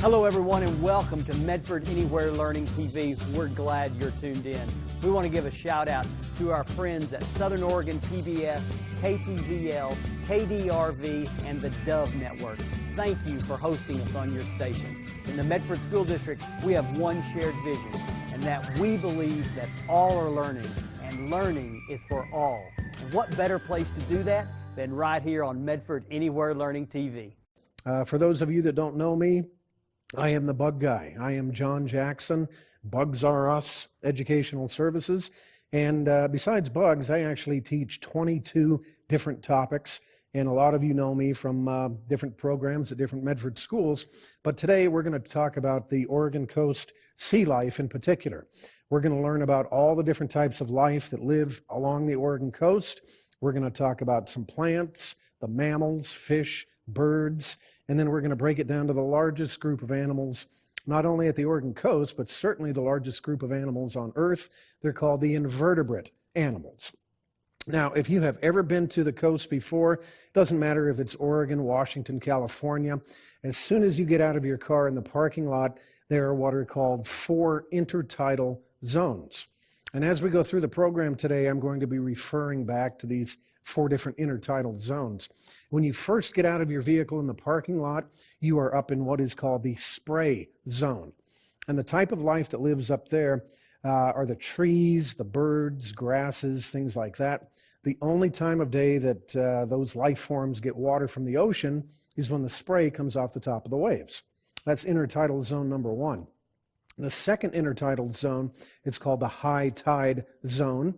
Hello everyone and welcome to Medford Anywhere Learning TV. We're glad you're tuned in. We want to give a shout out to our friends at Southern Oregon PBS, KTVL, KDRV, and the Dove Network. Thank you for hosting us on your station. In the Medford School District, we have one shared vision, and that we believe that all are learning, and learning is for all. And what better place to do that than right here on Medford Anywhere Learning TV. For those of you that don't know me, I am the bug guy. I am John Jackson, Bugs Are Us Educational Services. And besides bugs, I actually teach 22 different topics. And a lot of you know me from different programs at different Medford schools. But today we're going to talk about the Oregon coast sea life in particular. We're going to learn about all the different types of life that live along the Oregon coast. We're going to talk about some plants, the mammals, fish, birds, and then we're going to break it down to the largest group of animals, not only at the Oregon coast, but certainly the largest group of animals on Earth. They're called the invertebrate animals. Now, if you have ever been to the coast before, it doesn't matter if it's Oregon, Washington, California, as soon as you get out of your car in the parking lot, there are what are called 4 intertidal zones. And as we go through the program today, I'm going to be referring back to these 4 different intertidal zones. When you first get out of your vehicle in the parking lot, you are up in what is called the spray zone. And the type of life that lives up there are the trees, the birds, grasses, things like that. The only time of day that those life forms get water from the ocean is when the spray comes off the top of the waves. That's intertidal zone number 1. The second intertidal zone, it's called the high tide zone.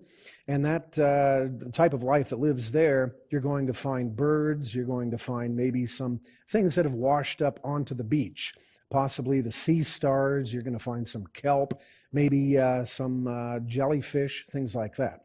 And that the type of life that lives there, you're going to find birds, you're going to find maybe some things that have washed up onto the beach, possibly the sea stars, you're going to find some kelp, maybe some jellyfish, things like that.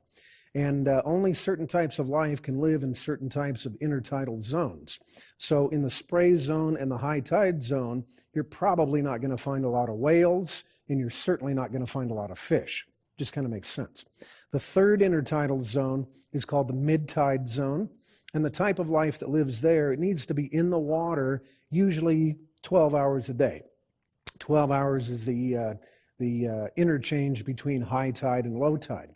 And only certain types of life can live in certain types of intertidal zones. So in the spray zone and the high tide zone, you're probably not going to find a lot of whales, and you're certainly not going to find a lot of fish. Just kind of makes sense. The third intertidal zone is called the mid-tide zone. And the type of life that lives there, it needs to be in the water, usually 12 hours a day. 12 hours is the interchange between high tide and low tide.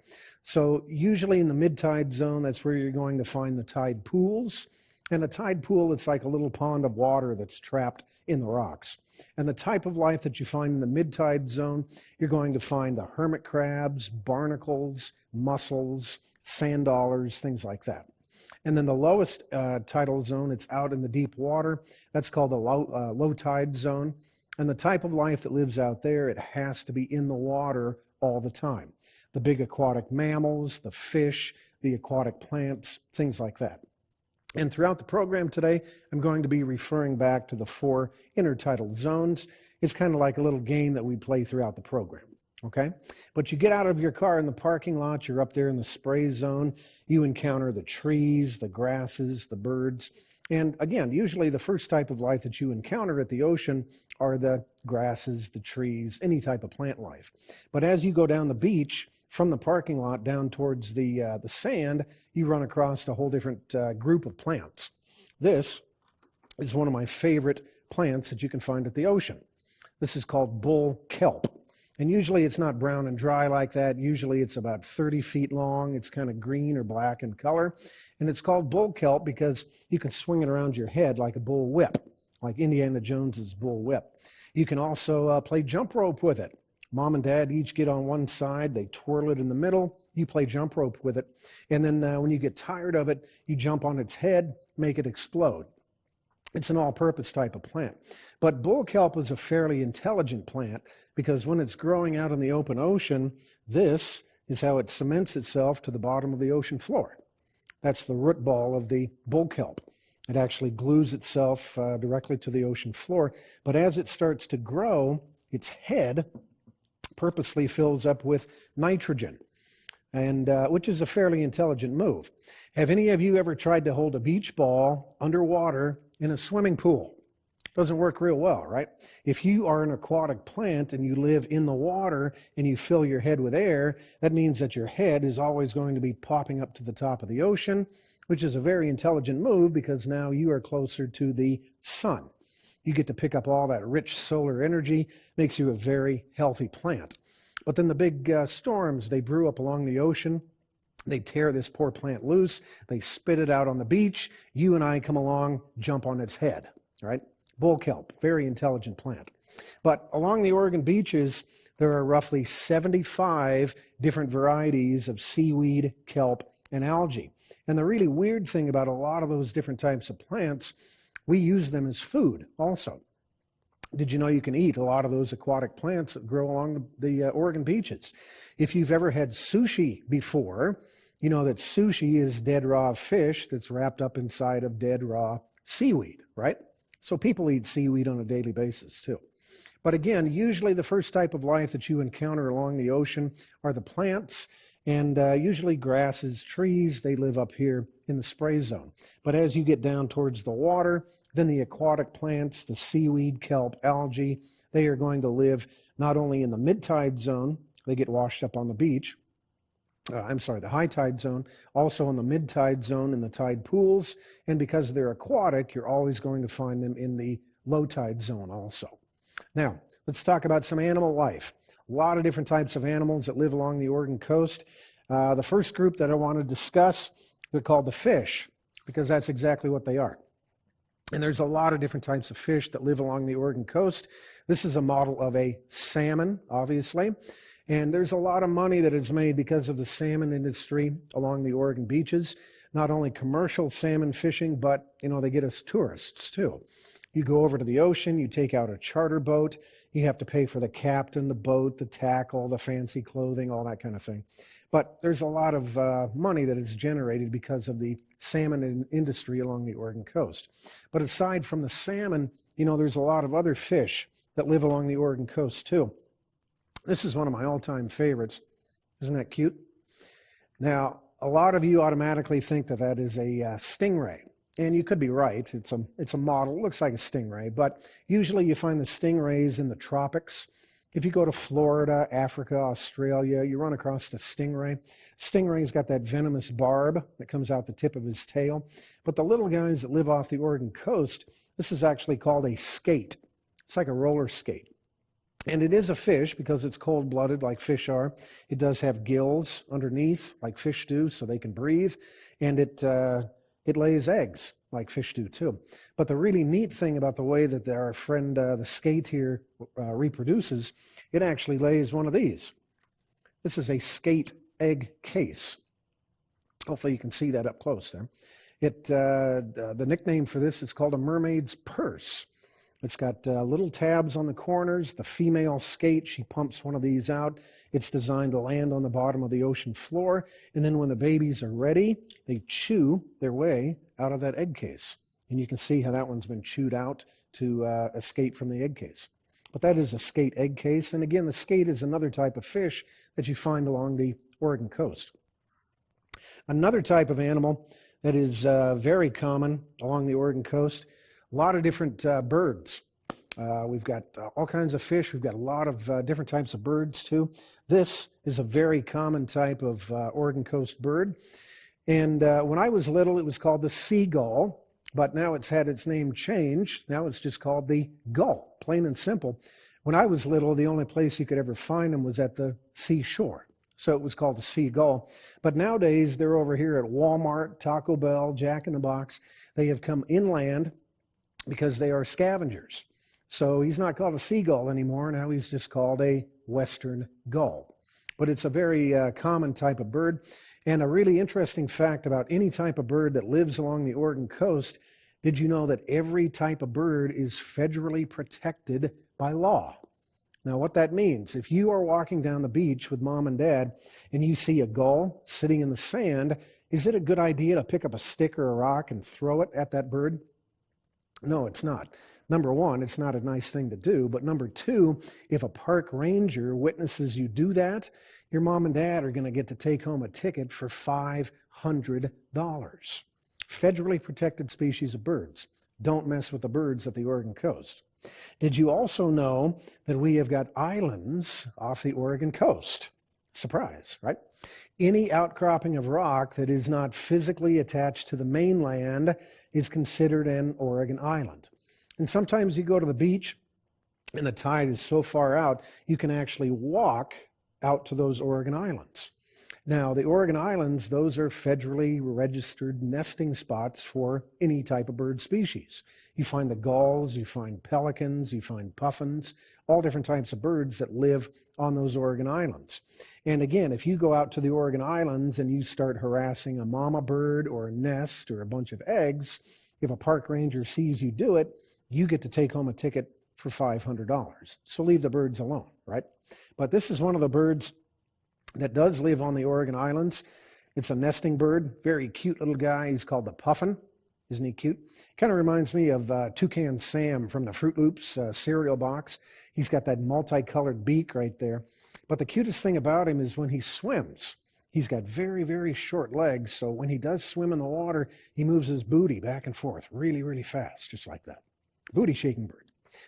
So usually in the mid-tide zone, that's where you're going to find the tide pools. And a tide pool, it's like a little pond of water that's trapped in the rocks. And the type of life that you find in the mid-tide zone, you're going to find the hermit crabs, barnacles, mussels, sand dollars, things like that. And then the lowest tidal zone, it's out in the deep water. That's called the low tide zone. And the type of life that lives out there, it has to be in the water all the time. The big aquatic mammals, the fish, the aquatic plants, things like that. And throughout the program today, I'm going to be referring back to the 4 intertidal zones. It's kind of like a little game that we play throughout the program, okay? But you get out of your car in the parking lot, you're up there in the spray zone, you encounter the trees, the grasses, the birds. And again, usually the first type of life that you encounter at the ocean are the grasses, the trees, any type of plant life. But as you go down the beach, from the parking lot down towards the sand, you run across a whole different group of plants. This is one of my favorite plants that you can find at the ocean. This is called bull kelp. And usually it's not brown and dry like that. Usually it's about 30 feet long. It's kind of green or black in color. And it's called bull kelp because you can swing it around your head like a bull whip, like Indiana Jones's bull whip. You can also play jump rope with it. Mom and Dad each get on one side, they twirl it in the middle, you play jump rope with it, and then when you get tired of it, you jump on its head, make it explode. It's an all-purpose type of plant. But bull kelp is a fairly intelligent plant because when it's growing out in the open ocean, this is how it cements itself to the bottom of the ocean floor. That's the root ball of the bull kelp. It actually glues itself directly to the ocean floor, but as it starts to grow, its head purposely fills up with nitrogen, and which is a fairly intelligent move. Have any of you ever tried to hold a beach ball underwater in a swimming pool? Doesn't work real well, right? If you are an aquatic plant and you live in the water and you fill your head with air, that means that your head is always going to be popping up to the top of the ocean, which is a very intelligent move because now you are closer to the sun. You get to pick up all that rich solar energy, makes you a very healthy plant. But then the big storms, they brew up along the ocean. They tear this poor plant loose. They spit it out on the beach. You and I come along, jump on its head, right? Bull kelp, very intelligent plant. But along the Oregon beaches, there are roughly 75 different varieties of seaweed, kelp, and algae. And the really weird thing about a lot of those different types of plants, we use them as food also. Did you know you can eat a lot of those aquatic plants that grow along the Oregon beaches? If you've ever had sushi before, you know that sushi is dead raw fish that's wrapped up inside of dead raw seaweed, right? So people eat seaweed on a daily basis too. But again, usually the first type of life that you encounter along the ocean are the plants, and usually grasses, trees. They live up here in the spray zone. But as you get down towards the water, then the aquatic plants, the seaweed, kelp, algae, they are going to live not only in the mid-tide zone, they get washed up on the beach, the high tide zone, also in the mid-tide zone in the tide pools, and because they're aquatic, you're always going to find them in the low tide zone also. Now, let's talk about some animal life. A lot of different types of animals that live along the Oregon coast. The first group that I want to discuss, they're called the fish, because that's exactly what they are. And there's a lot of different types of fish that live along the Oregon coast. This is a model of a salmon, obviously. And there's a lot of money that is made because of the salmon industry along the Oregon beaches. Not only commercial salmon fishing, but, you know, they get us tourists too. You go over to the ocean, you take out a charter boat, you have to pay for the captain, the boat, the tackle, the fancy clothing, all that kind of thing. But there's a lot of money that is generated because of the salmon industry along the Oregon coast. But aside from the salmon, you know, there's a lot of other fish that live along the Oregon coast too. This is one of my all-time favorites. Isn't that cute? Now, a lot of you automatically think that that is a stingray. And you could be right. It's a model. It looks like a stingray. But usually you find the stingrays in the tropics. If you go to Florida, Africa, Australia, you run across the stingray. Stingray's got that venomous barb that comes out the tip of his tail. But the little guys that live off the Oregon coast, this is actually called a skate. It's like a roller skate. And it is a fish because it's cold-blooded like fish are. It does have gills underneath like fish do so they can breathe. And it lays eggs like fish do too. But the really neat thing about the way that our friend the skate here reproduces, it actually lays one of these. This is a skate egg case. Hopefully you can see that up close there. The nickname for this is called a mermaid's purse. It's got little tabs on the corners. The female skate, she pumps one of these out. It's designed to land on the bottom of the ocean floor. And then when the babies are ready, they chew their way out of that egg case. And you can see how that one's been chewed out to escape from the egg case. But that is a skate egg case. And again, the skate is another type of fish that you find along the Oregon coast. Another type of animal that is very common along the Oregon coast, a lot of different birds. We've got all kinds of fish. We've got a lot of different types of birds too. This is a very common type of Oregon coast bird. And when I was little, it was called the seagull, but now it's had its name changed. Now it's just called the gull, plain and simple. When I was little, the only place you could ever find them was at the seashore. So it was called a seagull. But nowadays, they're over here at Walmart, Taco Bell, Jack in the Box. They have come inland because they are scavengers. So he's not called a seagull anymore. Now he's just called a western gull. But it's a very common type of bird. And a really interesting fact about any type of bird that lives along the Oregon coast, did you know that every type of bird is federally protected by law? Now what that means, if you are walking down the beach with mom and dad and you see a gull sitting in the sand, is it a good idea to pick up a stick or a rock and throw it at that bird? No, it's not. Number one, it's not a nice thing to do. But number two, if a park ranger witnesses you do that, your mom and dad are going to get to take home a ticket for $500. Federally protected species of birds. Don't mess with the birds at the Oregon coast. Did you also know that we have got islands off the Oregon coast? Surprise, right? Any outcropping of rock that is not physically attached to the mainland is considered an Oregon island. And sometimes you go to the beach and the tide is so far out, you can actually walk out to those Oregon Islands. Now, the Oregon Islands, those are federally registered nesting spots for any type of bird species. You find the gulls, you find pelicans, you find puffins, all different types of birds that live on those Oregon Islands. And again, if you go out to the Oregon Islands and you start harassing a mama bird or a nest or a bunch of eggs, if a park ranger sees you do it, you get to take home a ticket for $500. So leave the birds alone, right? But this is one of the birds that does live on the Oregon Islands. It's a nesting bird, very cute little guy. He's called the Puffin. Isn't he cute? Kind of reminds me of Toucan Sam from the Fruit Loops cereal box. He's got that multicolored beak right there. But the cutest thing about him is when he swims. He's got very, very short legs, so when he does swim in the water, he moves his booty back and forth really, really fast, just like that. Booty shaking bird.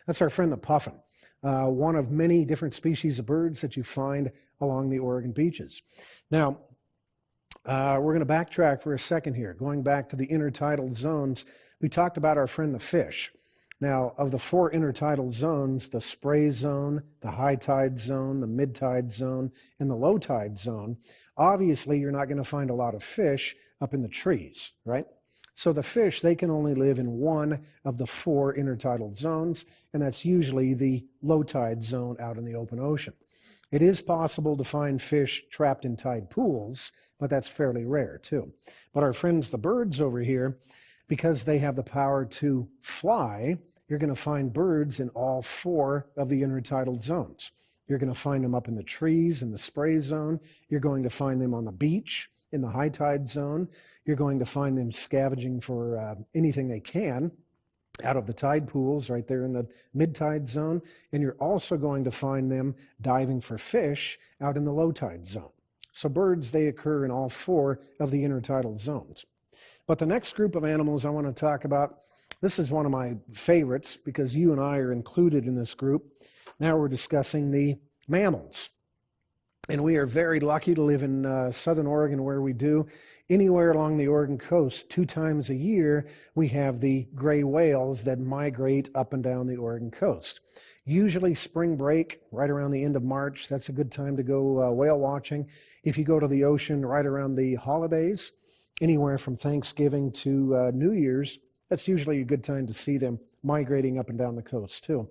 That's our friend the Puffin, one of many different species of birds that you find along the Oregon beaches. Now, we're going to backtrack for a second here. Going back to the intertidal zones, we talked about our friend the fish. Now, of the 4 intertidal zones, the spray zone, the high tide zone, the mid tide zone, and the low tide zone, obviously you're not going to find a lot of fish up in the trees, right? So the fish, they can only live in one of the 4 intertidal zones, and that's usually the low tide zone out in the open ocean. It is possible to find fish trapped in tide pools, but that's fairly rare too. But our friends, the birds over here, because they have the power to fly, you're going to find birds in all 4 of the intertidal zones. You're going to find them up in the trees in the spray zone. You're going to find them on the beach in the high tide zone. You're going to find them scavenging for anything they can out of the tide pools right there in the mid-tide zone. And you're also going to find them diving for fish out in the low tide zone. So birds, they occur in all 4 of the intertidal zones. But the next group of animals I want to talk about, this is one of my favorites because you and I are included in this group. Now we're discussing the mammals. And we are very lucky to live in Southern Oregon where we do. Anywhere along the Oregon coast, 2 times a year, we have the gray whales that migrate up and down the Oregon coast. Usually spring break, right around the end of March, that's a good time to go whale watching. If you go to the ocean right around the holidays, anywhere from Thanksgiving to New Year's, that's usually a good time to see them migrating up and down the coast too.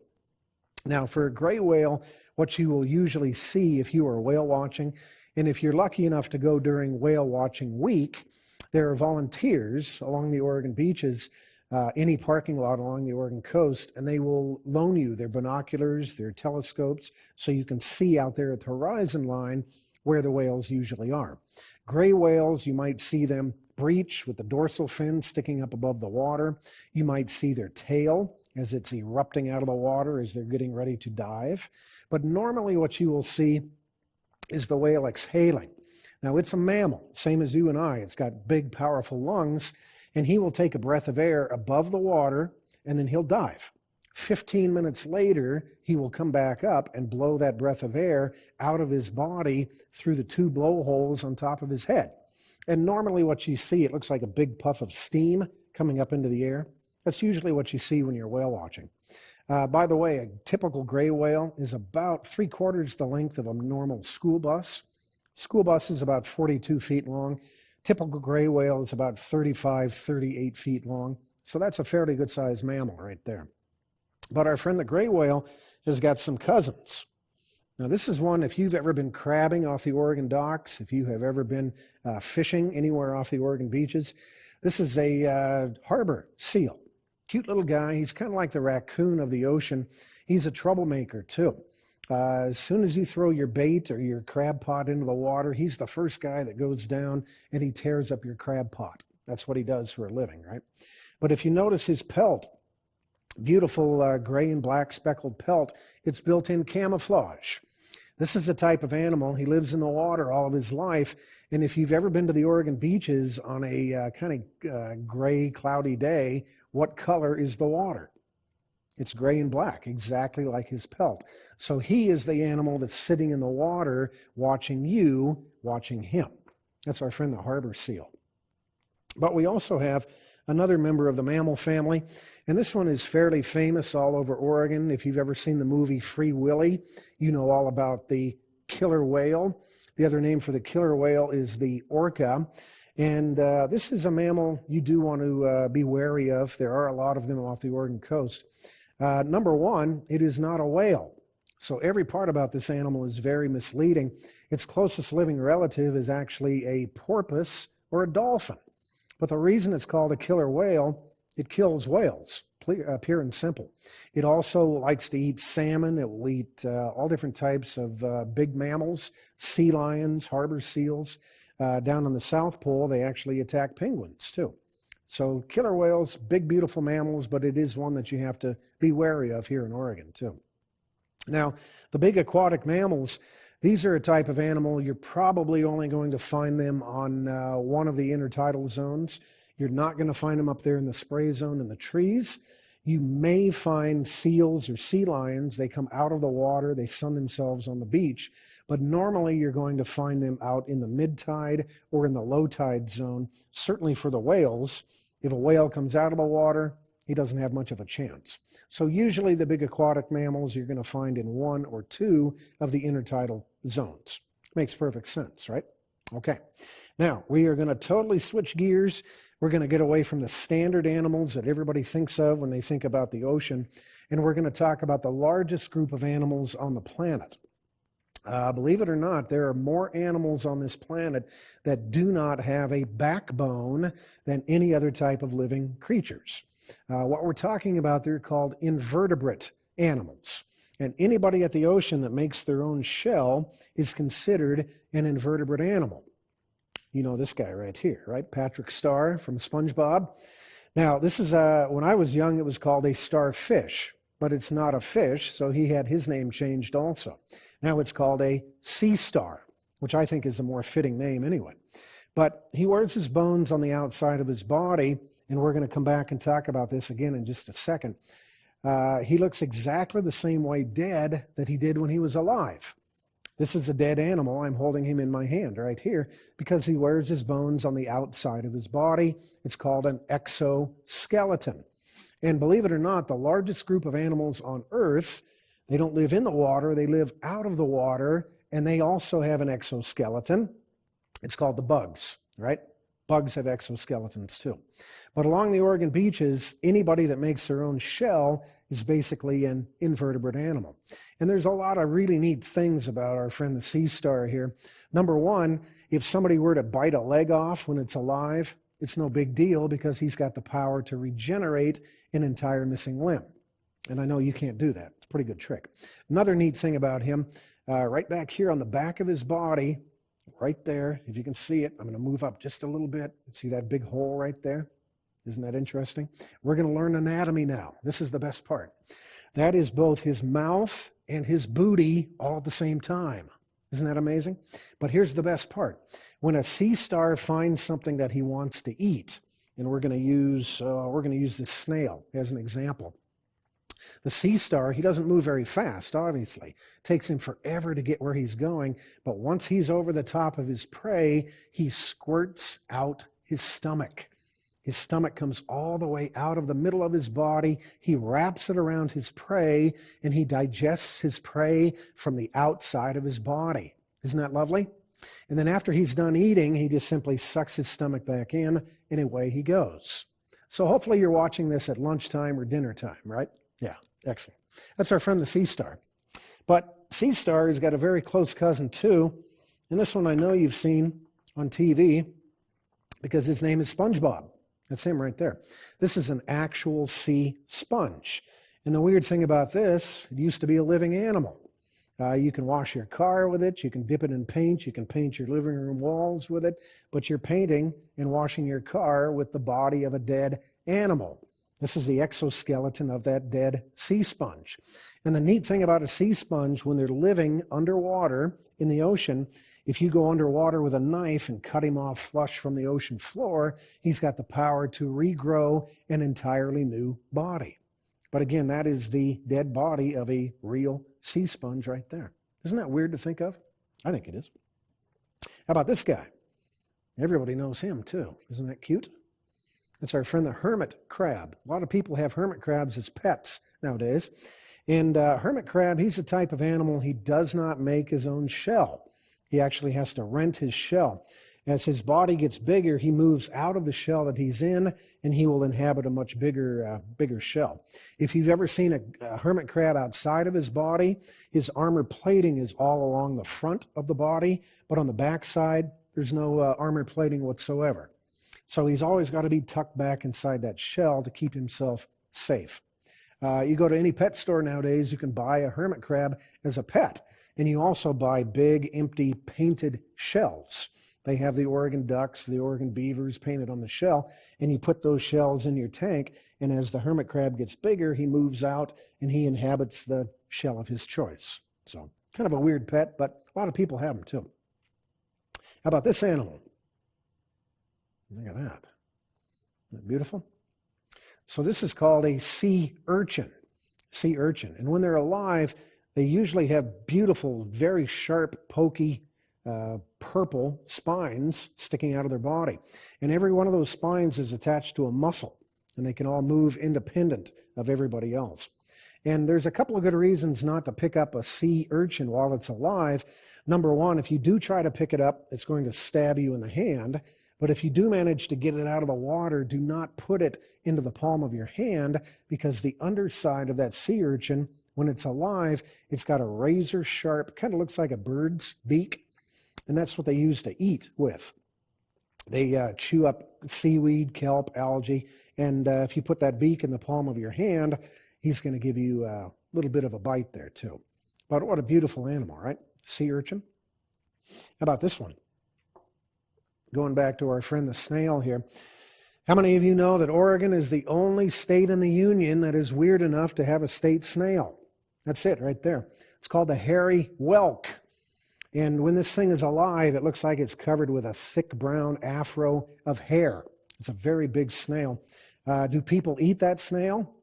Now, for a gray whale, what you will usually see if you are whale watching, and if you're lucky enough to go during whale watching week, there are volunteers along the Oregon beaches, any parking lot along the Oregon coast, and they will loan you their binoculars, their telescopes, so you can see out there at the horizon line where the whales usually are. Gray whales, you might see them breach with the dorsal fin sticking up above the water. You might see their tail as it's erupting out of the water as they're getting ready to dive. But normally what you will see is the whale exhaling. Now it's a mammal, same as you and I. It's got big, powerful lungs, and he will take a breath of air above the water, and then he'll dive. 15 minutes later, he will come back up and blow that breath of air out of his body through the 2 blowholes on top of his head. And normally what you see, it looks like a big puff of steam coming up into the air. That's usually what you see when you're whale watching. By the way, a typical gray whale is about 3/4 the length of a normal school bus. School bus is about 42 feet long. Typical gray whale is about 35, 38 feet long. So that's a fairly good sized mammal right there. But our friend the gray whale has got some cousins. Now this is one, if you've ever been crabbing off the Oregon docks, if you have ever been fishing anywhere off the Oregon beaches, this is a harbor seal. Cute little guy. He's kind of like the raccoon of the ocean. He's a troublemaker too. As soon as you throw your bait or your crab pot into the water, he's the first guy that goes down and he tears up your crab pot. That's what he does for a living, right? But if you notice his pelt, beautiful gray and black speckled pelt, it's built-in camouflage. This is the type of animal. He lives in the water all of his life. And if you've ever been to the Oregon beaches on a kind of gray, cloudy day, what color is the water? It's gray and black, exactly like his pelt. So he is the animal that's sitting in the water watching you, watching him. That's our friend the harbor seal. But we also have another member of the mammal family. And this one is fairly famous all over Oregon. If you've ever seen the movie Free Willy, you know all about the killer whale. The other name for the killer whale is the orca. And this is a mammal you do want to be wary of. There are a lot of them off the Oregon coast. Number one, it is not a whale. So every part about this animal is very misleading. Its closest living relative is actually a porpoise or a dolphin. But the reason it's called a killer whale, it kills whales, pure and simple. It also likes to eat salmon. It will eat all different types of big mammals, sea lions, harbor seals. Down on the South Pole, they actually attack penguins too. So killer whales, big, beautiful mammals, but it is one that you have to be wary of here in Oregon too. Now, the big aquatic mammals, these are a type of animal you're probably only going to find them on one of the intertidal zones. You're not going to find them up there in the spray zone in the trees. You may find seals or sea lions. They come out of the water. They sun themselves on the beach. But normally you're going to find them out in the mid-tide or in the low-tide zone. Certainly for the whales, if a whale comes out of the water, he doesn't have much of a chance. So usually the big aquatic mammals you're going to find in one or two of the intertidal zones. Makes perfect sense, right? Okay. Now, we are going to totally switch gears. We're going to get away from the standard animals that everybody thinks of when they think about the ocean, and we're going to talk about the largest group of animals on the planet. Believe it or not, there are more animals on this planet that do not have a backbone than any other type of living creatures. What we're talking about, they're called invertebrate animals. And anybody at the ocean that makes their own shell is considered an invertebrate animal. You know this guy right here, right? Patrick Star from SpongeBob. Now, this is, when I was young, it was called a starfish, but it's not a fish, so he had his name changed also. Now it's called a sea star, which I think is a more fitting name anyway. But he wears his bones on the outside of his body, and we're going to come back and talk about this again in just a second. He looks exactly the same way dead that he did when he was alive. This is a dead animal. I'm holding him in my hand right here because he wears his bones on the outside of his body. It's called an exoskeleton. And believe it or not, the largest group of animals on Earth, they don't live in the water, they live out of the water, and they also have an exoskeleton. It's called the bugs, right? Bugs have exoskeletons too. But along the Oregon beaches, anybody that makes their own shell is basically an invertebrate animal. And there's a lot of really neat things about our friend the sea star here. Number one, if somebody were to bite a leg off when it's alive, it's no big deal because he's got the power to regenerate an entire missing limb. And I know you can't do that. It's a pretty good trick. Another neat thing about him, right back here on the back of his body, right there, if you can see it, I'm going to move up just a little bit. See that big hole right there? Isn't that interesting? We're going to learn anatomy now. This is the best part. That is both his mouth and his booty all at the same time. Isn't that amazing? But here's the best part. When a sea star finds something that he wants to eat, and we're going to use this snail as an example. The sea star, he doesn't move very fast, obviously. It takes him forever to get where he's going, but once he's over the top of his prey, he squirts out his stomach. His stomach comes all the way out of the middle of his body. He wraps it around his prey, and he digests his prey from the outside of his body. Isn't that lovely? And then after he's done eating, he just simply sucks his stomach back in, and away he goes. So hopefully you're watching this at lunchtime or dinner time, right? Yeah, excellent. That's our friend the sea star. But sea star has got a very close cousin too, and this one I know you've seen on TV because his name is SpongeBob. That's him right there. This is an actual sea sponge. And the weird thing about this, it used to be a living animal. You can wash your car with it. You can dip it in paint. You can paint your living room walls with it. But you're painting and washing your car with the body of a dead animal. This is the exoskeleton of that dead sea sponge. And the neat thing about a sea sponge, when they're living underwater in the ocean, if you go underwater with a knife and cut him off flush from the ocean floor, he's got the power to regrow an entirely new body. But again, that is the dead body of a real sea sponge right there. Isn't that weird to think of? I think it is. How about this guy? Everybody knows him too. Isn't that cute? It's our friend the hermit crab. A lot of people have hermit crabs as pets nowadays. And hermit crab, he's a type of animal, he does not make his own shell. He actually has to rent his shell. As his body gets bigger, he moves out of the shell that he's in, and he will inhabit a much bigger shell. If you've ever seen a hermit crab outside of his body, his armor plating is all along the front of the body, but on the back side, there's no armor plating whatsoever. So he's always got to be tucked back inside that shell to keep himself safe. You go to any pet store nowadays, you can buy a hermit crab as a pet, and you also buy big, empty, painted shells. They have the Oregon ducks, the Oregon beavers painted on the shell, and you put those shells in your tank, and as the hermit crab gets bigger, he moves out and he inhabits the shell of his choice. So, kind of a weird pet, but a lot of people have them too. How about this animal? Look at that. Isn't that beautiful? So this is called a sea urchin. Sea urchin. And when they're alive, they usually have beautiful, very sharp, pokey, purple spines sticking out of their body. And every one of those spines is attached to a muscle, and they can all move independent of everybody else. And there's a couple of good reasons not to pick up a sea urchin while it's alive. Number one, if you do try to pick it up, it's going to stab you in the hand. But if you do manage to get it out of the water, do not put it into the palm of your hand, because the underside of that sea urchin, when it's alive, it's got a razor sharp, kind of looks like a bird's beak. And that's what they use to eat with. They chew up seaweed, kelp, algae, and if you put that beak in the palm of your hand, he's going to give you a little bit of a bite there too. But what a beautiful animal, right? Sea urchin. How about this one? Going back to our friend the snail here. How many of you know that Oregon is the only state in the union that is weird enough to have a state snail? That's it right there. It's called the hairy whelk. And when this thing is alive, it looks like it's covered with a thick brown afro of hair. It's a very big snail. Do people eat that snail?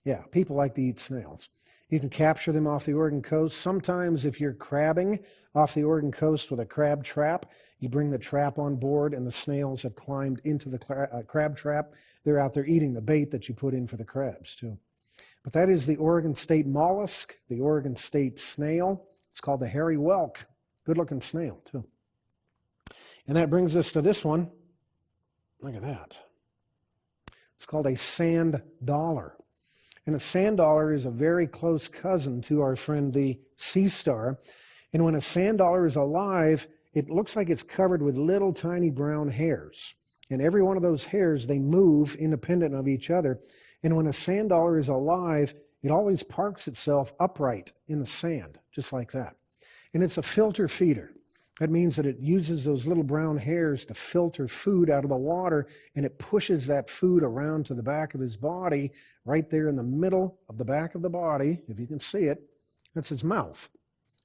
Yeah, people like to eat snails. You can capture them off the Oregon coast. Sometimes if you're crabbing off the Oregon coast with a crab trap, you bring the trap on board and the snails have climbed into the crab trap. They're out there eating the bait that you put in for the crabs too. But that is the Oregon State mollusk, the Oregon State snail. It's called the hairy whelk. Good-looking snail, too. And that brings us to this one. Look at that. It's called a sand dollar. And a sand dollar is a very close cousin to our friend the sea star. And when a sand dollar is alive, it looks like it's covered with little tiny brown hairs. And every one of those hairs, they move independent of each other. And when a sand dollar is alive, it always parks itself upright in the sand, just like that. And it's a filter feeder. That means that it uses those little brown hairs to filter food out of the water, and it pushes that food around to the back of his body, right there in the middle of the back of the body, if you can see it. That's his mouth.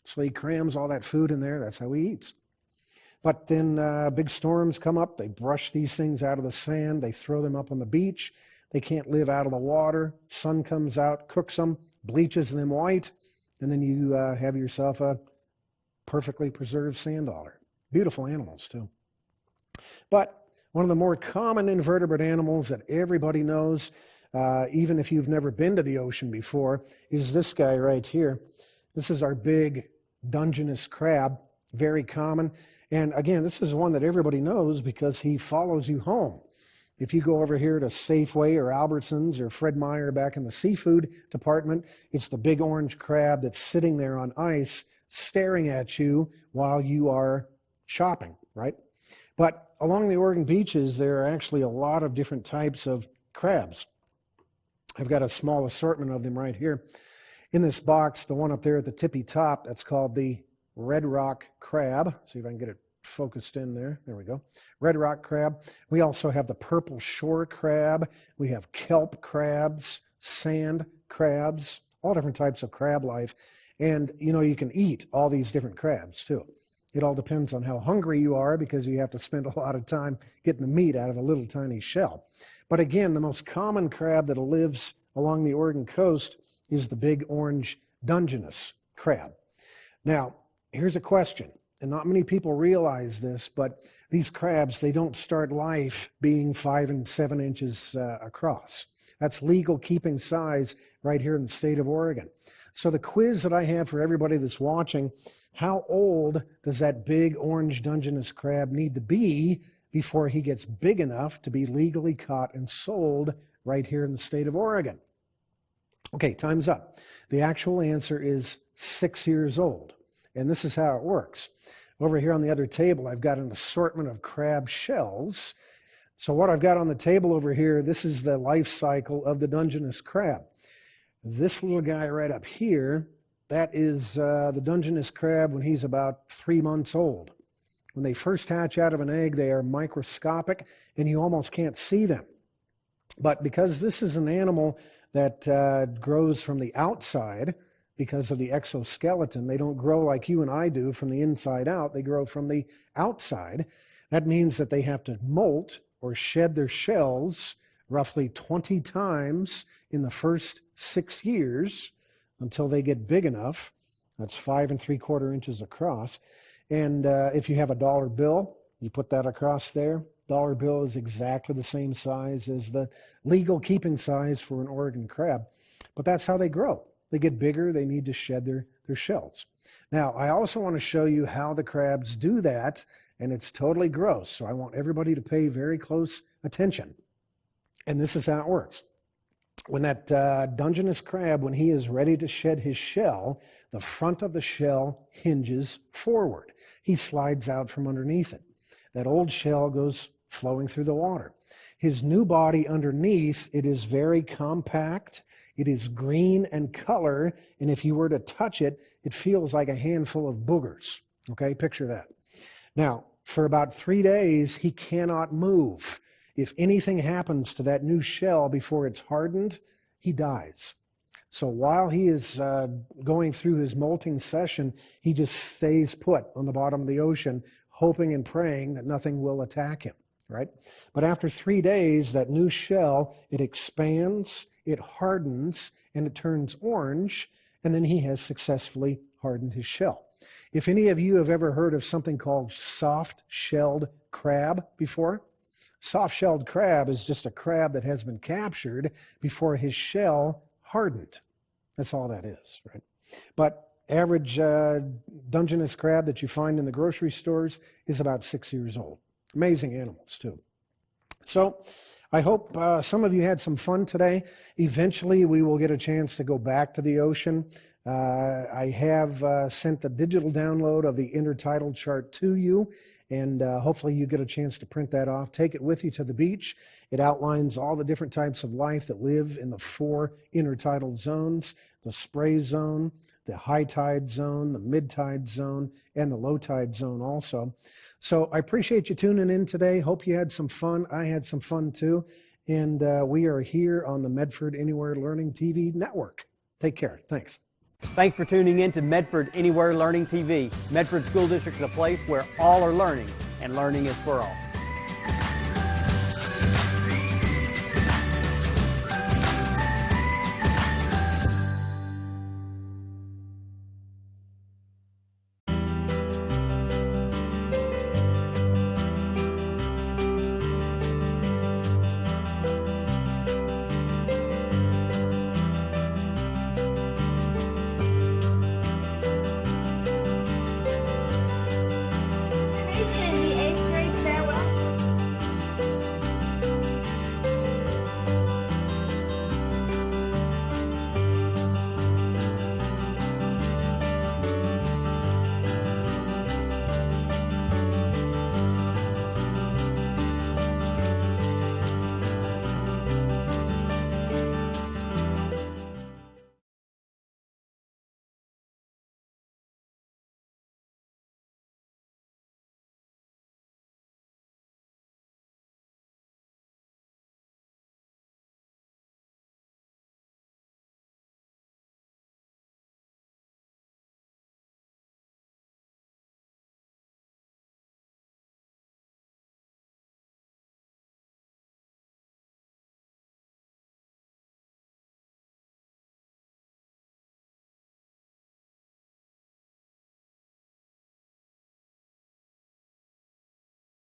So he crams all that food in there. That's how he eats. But then big storms come up. They brush these things out of the sand. They throw them up on the beach. They can't live out of the water. Sun comes out, cooks them, bleaches them white, and then you have yourself a perfectly preserved sand dollar. Beautiful animals, too. But one of the more common invertebrate animals that everybody knows, even if you've never been to the ocean before, is this guy right here. This is our big Dungeness crab, very common. And again, this is one that everybody knows because he follows you home. If you go over here to Safeway or Albertsons or Fred Meyer back in the seafood department, it's the big orange crab that's sitting there on ice staring at you while you are shopping, right? But along the Oregon beaches, there are actually a lot of different types of crabs. I've got a small assortment of them right here. In this box, the one up there at the tippy top, that's called the red rock crab. See if I can get it focused in there. There we go. Red rock crab. We also have the purple shore crab. We have kelp crabs, sand crabs, all different types of crab life. And, you know, you can eat all these different crabs, too. It all depends on how hungry you are because you have to spend a lot of time getting the meat out of a little tiny shell. But again, the most common crab that lives along the Oregon coast is the big orange Dungeness crab. Now, here's a question. and not many people realize this, but these crabs, they don't start life being 5 and 7 inches across. That's legal keeping size right here in the state of Oregon. So the quiz that I have for everybody that's watching, how old does that big orange Dungeness crab need to be before he gets big enough to be legally caught and sold right here in the state of Oregon? Okay, time's up. The actual answer is 6 years old. And this is how it works. Over here on the other table, I've got an assortment of crab shells. So what I've got on the table over here, this is the life cycle of the Dungeness crab. This little guy right up here, that is the Dungeness crab when he's about 3 months old. When they first hatch out of an egg, they are microscopic and you almost can't see them. But because this is an animal that grows from the outside, because of the exoskeleton, they don't grow like you and I do from the inside out, they grow from the outside. That means that they have to molt or shed their shells roughly 20 times in the first 6 years until they get big enough. That's 5 3/4 inches across. And if you have a dollar bill, you put that across there. Dollar bill is exactly the same size as the legal keeping size for an Oregon crab. But that's how they grow. They get bigger, they need to shed their shells. Now, I also want to show you how the crabs do that, and it's totally gross. So I want everybody to pay very close attention. And this is how it works. When that Dungeness crab, when he is ready to shed his shell, the front of the shell hinges forward. He slides out from underneath it. That old shell goes flowing through the water. His new body underneath, it is very compact. It is green in color, and if you were to touch it, it feels like a handful of boogers. Okay, picture that. Now, for about 3 days, he cannot move. If anything happens to that new shell before it's hardened, he dies. So while he is going through his molting session, he just stays put on the bottom of the ocean, hoping and praying that nothing will attack him, right? But after 3 days, that new shell, it expands, it hardens, and it turns orange, and then he has successfully hardened his shell. If any of you have ever heard of something called soft-shelled crab before, soft-shelled crab is just a crab that has been captured before his shell hardened. That's all that is, right? But average Dungeness crab that you find in the grocery stores is about 6 years old. Amazing animals, too. So I hope some of you had some fun today. Eventually, we will get a chance to go back to the ocean. I have sent the digital download of the intertidal chart to you, and hopefully you get a chance to print that off. Take it with you to the beach. It outlines all the different types of life that live in the 4 intertidal zones: the spray zone, the high tide zone, the mid tide zone, and the low tide zone also. So I appreciate you tuning in today. Hope you had some fun. I had some fun too. And we are here on the Medford Anywhere Learning TV network. Take care. Thanks. Thanks for tuning in to Medford Anywhere Learning TV. Medford School District is a place where all are learning, and learning is for all.